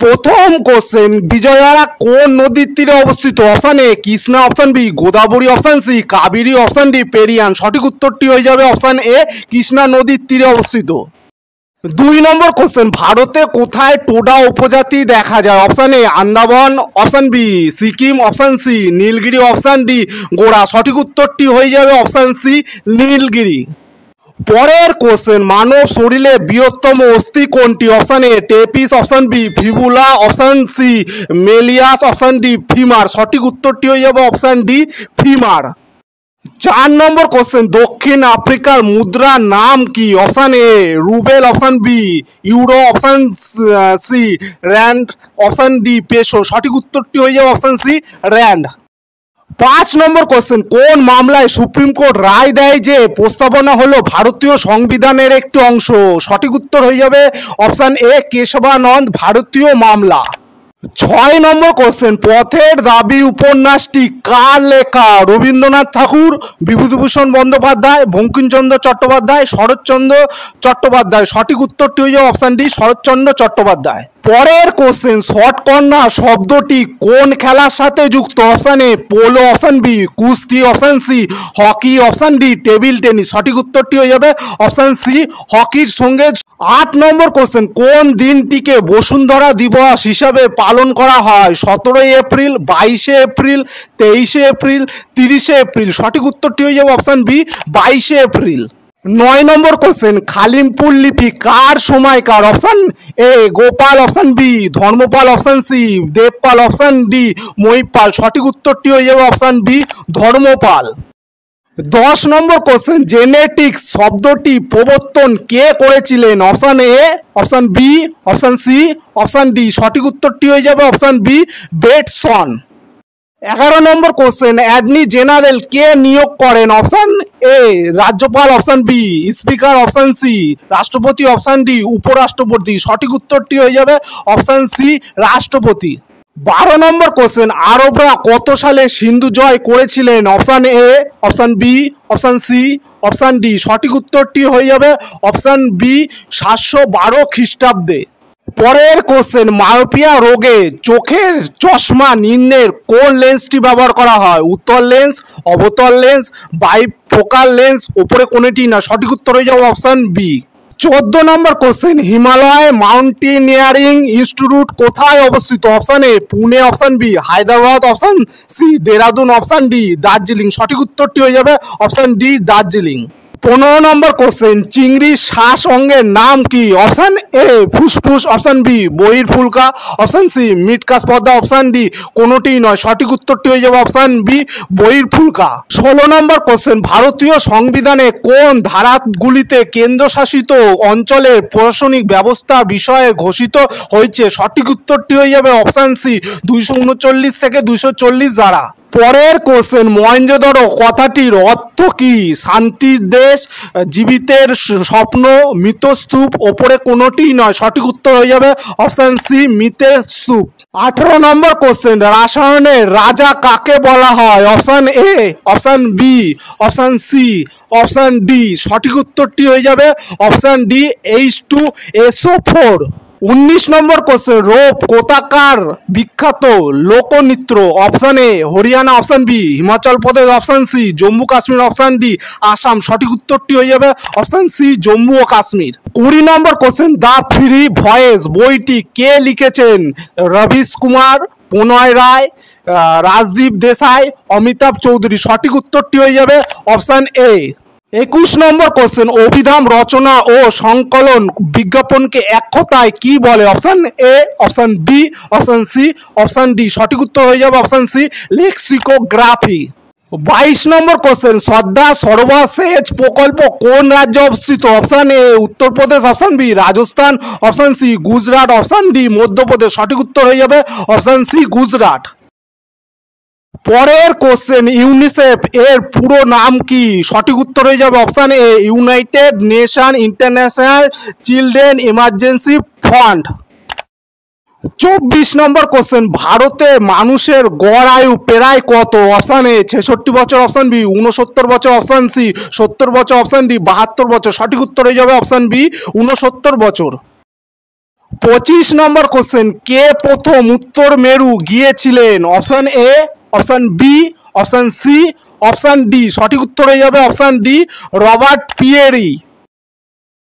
প্রথম কোশ্চেন, বিজয়ওয়াড়া কোন নদীর তীরে অবস্থিত? Option A Krishna, option B Godavari, option C Kaveri, option D Periyar. সঠিক উত্তরটি হয়ে যাবে অপশান এ কৃষ্ণা নদীর তীরে অবস্থিত। 2 নম্বর কোশ্চেন, ভারতে কোথায় টোডা উপজাতি দেখা যায়? Option A Andaman, option B Sikkim, option C Nilgiri, option D গোড়া। সঠিক উত্তরটি হয়ে যাবে অপশান সি নীলগিরি। পরের কোশ্চেন, মানব শরীরে বৃহত্তম অস্থি কোনটি? Option A stapes, option B fibula, option C malleus, option D femur. সঠিক উত্তরটি হয়ে যাবে অপশান ডি ফিমার। 4 নম্বর কোশ্চেন, দক্ষিণ আফ্রিকার মুদ্রার নাম কি? Option A rouble, option B euro, option C rand, option D peso. সঠিক উত্তরটি হয়ে যাবে অপশান সি র্যান্ড। 5 নম্বর কোশ্চেন, কোন মামলায় সুপ্রিম কোর্ট রায় দেয় যে প্রস্তাবনা হলো ভারতীয় সংবিধানের একটি অংশ? সঠিক উত্তর হয়ে যাবে অপশান এ কেশবানন্দ ভারতীয় মামলা। 6 নম্বর কোশ্চেন, পথের দাবি উপন্যাসটি কার লেখা? রবীন্দ্রনাথ ঠাকুর, বিভূতিভূষণ বন্দ্যোপাধ্যায়, বঙ্কিমচন্দ্র চট্টোপাধ্যায়, শরৎচন্দ্র চট্টোপাধ্যায়। সঠিক উত্তরটি হয়ে যাবে অপশান ডি শরৎচন্দ্র চট্টোপাধ্যায়। পরের কোশ্চেন, শটকর্নার শব্দটি কোন খেলার সাথে যুক্ত? Option A polo, option B কুস্তি, option C hockey, option D table tennis. সঠিক উত্তরটি হয়ে যাবে অপশান সি হকির সঙ্গে। 8 নম্বর কোশ্চেন, কোন দিনটিকে বসুন্ধরা দিবস হিসাবে পালন করা হয়? 17 এপ্রিল, 22 এপ্রিল, 23 এপ্রিল, 30 এপ্রিল। সঠিক উত্তরটি হয়ে যাবে অপশান বি 22 এপ্রিল। 9 নম্বর কোশ্চেন, খালিমপুর লিপি কার সময়কার? Option A Gopal, option B Dharmapal, option C Devapal, option D Mahipal. সঠিক উত্তরটি হয়ে যাবে অপশান বি ধর্মপাল। 10 নম্বর কোশ্চেন, জেনেটিক্স শব্দটি প্রবর্তন কে করেছিলেন? Option A, option B, option C, option D. সঠিক উত্তরটি হয়ে যাবে অপশান বি বেটসন। 11 নম্বর কোশ্চেন, অ্যাটর্নি জেনারেল কে নিয়োগ করেন? অপশান এ রাজ্যপাল, option B speaker, option C রাষ্ট্রপতি, অপশান ডি উপরাষ্ট্রপতি। সঠিক উত্তরটি হয়ে যাবে অপশান সি রাষ্ট্রপতি। 12 নম্বর কোশ্চেন, আরবরা কত সালে সিন্ধু জয় করেছিলেন? Option A, option B, option C, option D. সঠিক উত্তরটি হয়ে যাবে অপশান বি 712 খ্রিস্টাব্দে। পরের কোশ্চেন, মায়োপিয়া রোগে চোখের চশমা নির্ণয়ের কোন লেন্সটি ব্যবহার করা হয়? উত্তল লেন্স, অবতল লেন্স, বাইফোকাল লেন্স, ওপরে কোনটি না। সঠিক উত্তর হয়ে যাবে অপশান বি। 14 নম্বর কোশ্চেন, হিমালয় মাউন্টেনিয়ারিং ইনস্টিটিউট কোথায় অবস্থিত? Option A Pune, option B Hyderabad, option C Dehradun, option D Darjeeling. সঠিক উত্তরটি হয়ে যাবে অপশান ডি দার্জিলিং। 15 নম্বর কোশ্চেন, চিংড়ির শ্বাস অঙ্গের নাম কি? অপশান এ ফুসফুস, অপশান বি বহির্ফুলকা, অপশান সি মিডকাস পদ্মা, অপশান ডি কোনোটি নয়। সঠিক উত্তরটি হয়ে যাবে অপশান বি বহির্ফুলকা। 16 নম্বর কোশ্চেন, ভারতীয় সংবিধানে কোন ধারাগুলিতে কেন্দ্রশাসিত অঞ্চলের প্রশাসনিক ব্যবস্থা বিষয়ে ঘোষিত হয়েছে? সঠিক উত্তরটি হয়ে যাবে অপশান সি 239 থেকে 240 ধারা। পরের কোশ্চেন, মহেঞ্জোদারো কথাটির অর্থ কি? শান্তির দেশ, জীবিতের স্বপ্ন, মৃতস্তূপ, ওপরে কোনোটি নয়। সঠিক উত্তর হয়ে যাবে অপশান সি মৃতের স্তূপ। 18 নম্বর কোশ্চেন, রসায়নের রাজা কাকে বলা হয়? Option A, option B, option C, option D. সঠিক উত্তরটি হয়ে যাবে অপশান ডি H2SO4। 19 নম্বর কোশ্চেন, রোপ কোথাকার বিখ্যাত লোকনৃত্য? Option A Haryana, option B Himachal Pradesh, option C Jammu Kashmir, option D Assam. সঠিক উত্তরটি হয়ে যাবে অপশান সি জম্মু ও কাশ্মীর। 20 নম্বর কোশ্চেন, দ্য ফ্রি ভয়েস বইটি কে লিখেছেন? রবিশ কুমার, প্রণয় রায়, রাজদীপ দেশাই, অমিতাভ চৌধুরী। সঠিক উত্তরটি হয়ে যাবে অপশান এ। 21 নম্বর কোশ্চেন, অভিধান রচনা ও সংকলন বিজ্ঞাপনকে এক কথায় কি বলে? Option A, option B, option C, option D. সঠিক উত্তর হয়ে যাবে অপশান সি লেক্সিকোগ্রাফি। 22 নম্বর কোশ্চেন, সর্দার সরোবর সেচ প্রকল্প কোন রাজ্যে অবস্থিত? Option A Uttar Pradesh, option B Rajasthan, option C Gujarat, option D Madhya Pradesh. সঠিক উত্তর হয়ে যাবে অপশান সি গুজরাট। পরের কোশ্চেন, ইউনিসেফ এর পুরো নাম কি? সঠিক উত্তর হয়ে যাবে option A United nation international children emergency fund. 24 number question, ভারতে মানুষের গড় আয়ু প্রায় কত? অপশান এ 66 বছর, অপশান বি 69 বছর, অপশান সি 70 বছর, অপশান ডি 72 বছর। সঠিক উত্তর হয়ে যাবে অপশান বি 69 বছর। 25 নম্বর কোশ্চেন, কে প্রথম উত্তর মেরু গিয়েছিলেন? Option A, option B, option C, option D. সঠিক উত্তর হয়ে যাবে অপশন ডি, রবার্ট পিয়েরি।